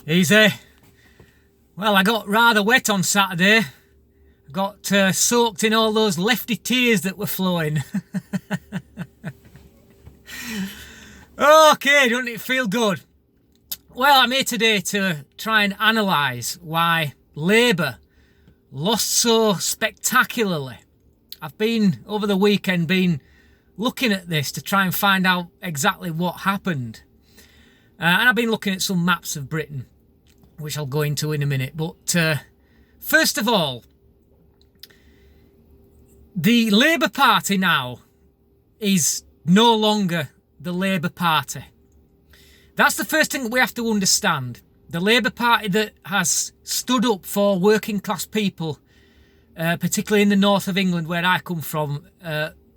Easy. Well, I got rather wet on Saturday. I got soaked in all those lefty tears that were flowing. Okay, doesn't it feel good? Well, I'm here today to try and analyse why Labour lost so spectacularly. I've been, over the weekend, looking at this to try and find out exactly what happened. And I've been looking at some maps of Britain, which I'll go into in a minute. But first of all, the Labour Party now is no longer the Labour Party. That's the first thing that we have to understand. The Labour Party that has stood up for working class people, particularly in the north of England where I come from,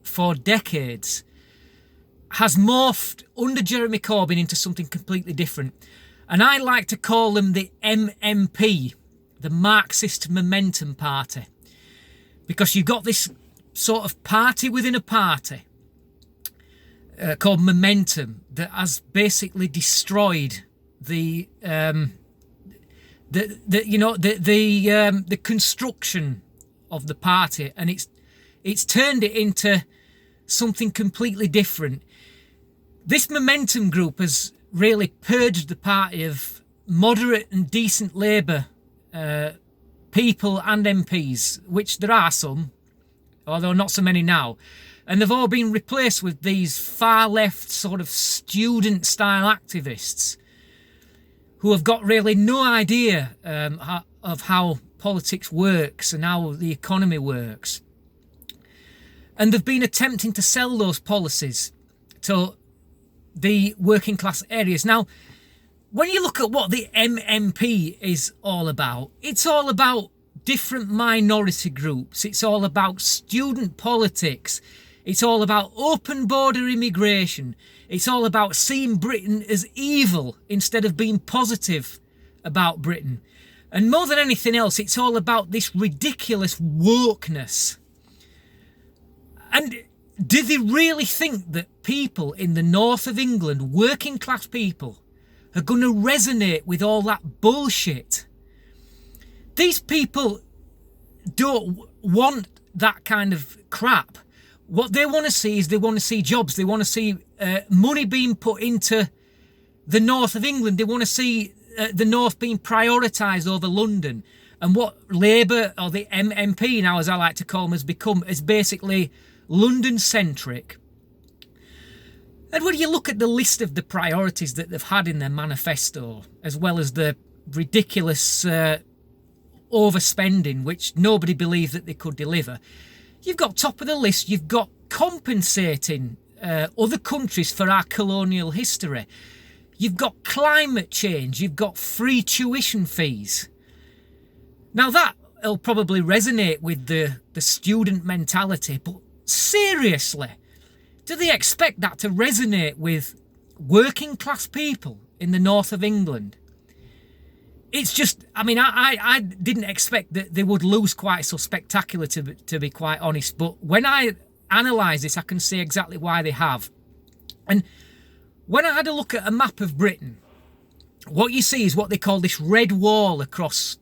for decades, has morphed under Jeremy Corbyn into something completely different. And I like to call them the MMP, the Marxist Momentum Party. Because you've got this sort of party within a party called Momentum that has basically destroyed the construction of the party, and it's turned it into something completely different. This Momentum group has really purged the party of moderate and decent Labour people and MPs, which there are some, although not so many now. And they've all been replaced with these far left sort of student style activists who have got really no idea of how politics works and how the economy works. And they've been attempting to sell those policies to the working class areas. Now, when you look at what the MMP is all about, it's all about different minority groups. It's all about student politics. It's all about open border immigration. It's all about seeing Britain as evil instead of being positive about Britain. And more than anything else, it's all about this ridiculous wokeness. And do they really think that people in the north of England, working class people, are going to resonate with all that bullshit? These people don't want that kind of crap. What they want to see is they want to see jobs. They want to see money being put into the north of England. They want to see the north being prioritised over London. And what Labour, or the MMP now as I like to call them, has become is basically London-centric. And when you look at the list of the priorities that they've had in their manifesto, as well as the ridiculous overspending, which nobody believed that they could deliver, you've got top of the list, you've got compensating other countries for our colonial history. You've got climate change, you've got free tuition fees. Now that'll probably resonate with the student mentality, but seriously, do they expect that to resonate with working class people in the north of England? It's just, I mean, I didn't expect that they would lose quite so spectacular, to be quite honest. But when I analyse this, I can see exactly why they have. And when I had a look at a map of Britain, what you see is what they call this red wall across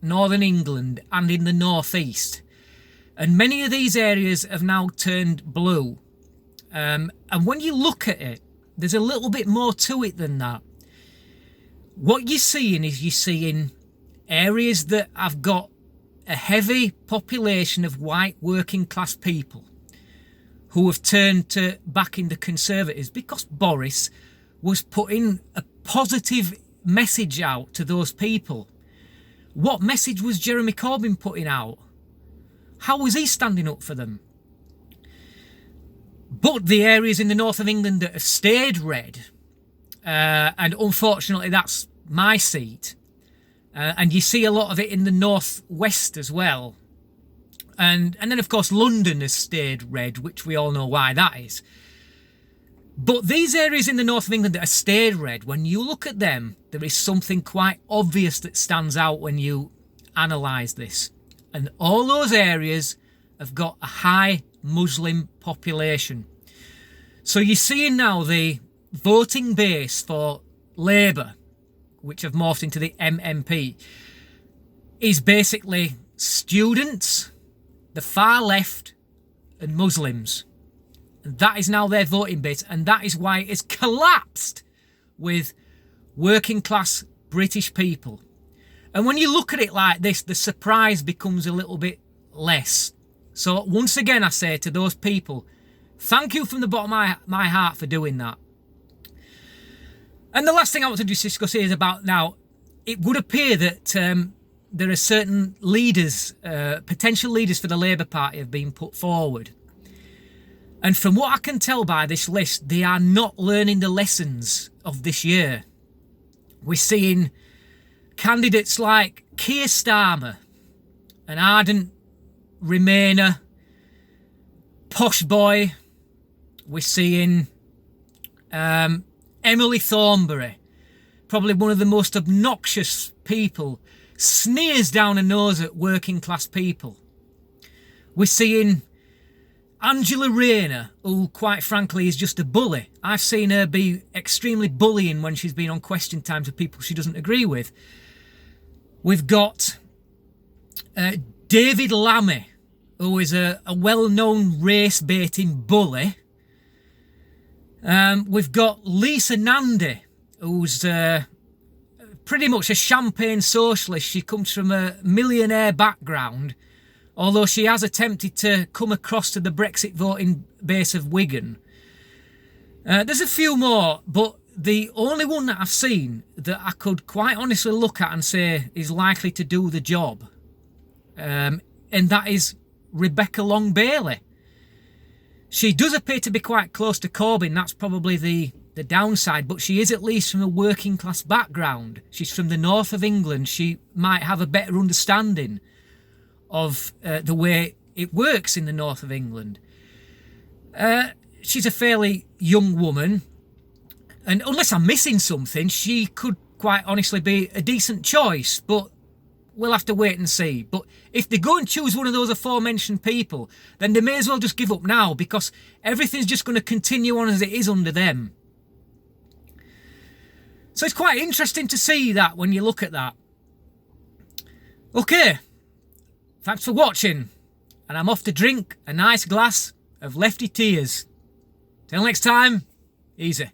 northern England and in the northeast. And many of these areas have now turned blue. And when you look at it, there's a little bit more to it than that. What you're seeing is you're seeing areas that have got a heavy population of white working class people who have turned back into Conservatives because Boris was putting a positive message out to those people. What message was Jeremy Corbyn putting out? How was he standing up for them? But the areas in the north of England that have stayed red, and unfortunately that's my seat, and you see a lot of it in the northwest as well, and then of course London has stayed red, which we all know why that is. But these areas in the north of England that have stayed red, when you look at them, there is something quite obvious that stands out when you analyse this. And all those areas have got a high Muslim population. So you're seeing now the voting base for Labour, which have morphed into the MMP, is basically students, the far left, and Muslims. And that is now their voting base, and that is why it's collapsed with working class British people. And when you look at it like this, the surprise becomes a little bit less. So once again, I say to those people, thank you from the bottom of my heart for doing that. And the last thing I want to discuss here is about now, it would appear that there are certain leaders, potential leaders for the Labour Party have been put forward. And from what I can tell by this list, they are not learning the lessons of this year. We're seeing candidates like Keir Starmer, an ardent Remainer, posh boy. We're seeing Emily Thornberry, probably one of the most obnoxious people, sneers down a nose at working class people. We're seeing Angela Rayner, who quite frankly is just a bully. I've seen her be extremely bullying when she's been on Question Time to people she doesn't agree with. We've got David Lammy, who is a well-known race-baiting bully. We've got Lisa Nandy, who's pretty much a champagne socialist. She comes from a millionaire background, although she has attempted to come across to the Brexit voting base of Wigan. There's a few more, but the only one that I've seen that I could quite honestly look at and say is likely to do the job, and that is Rebecca Long Bailey. She does appear to be quite close to Corbyn. That's probably the downside, but she is at least from a working class background. She's from the north of England. She might have a better understanding of the way it works in the north of England. She's a fairly young woman, and unless I'm missing something, she could quite honestly be a decent choice, but we'll have to wait and see. But if they go and choose one of those aforementioned people, then they may as well just give up now, because everything's just going to continue on as it is under them. So it's quite interesting to see that when you look at that. Okay, thanks for watching, and I'm off to drink a nice glass of Lefty Tears. Till next time, easy.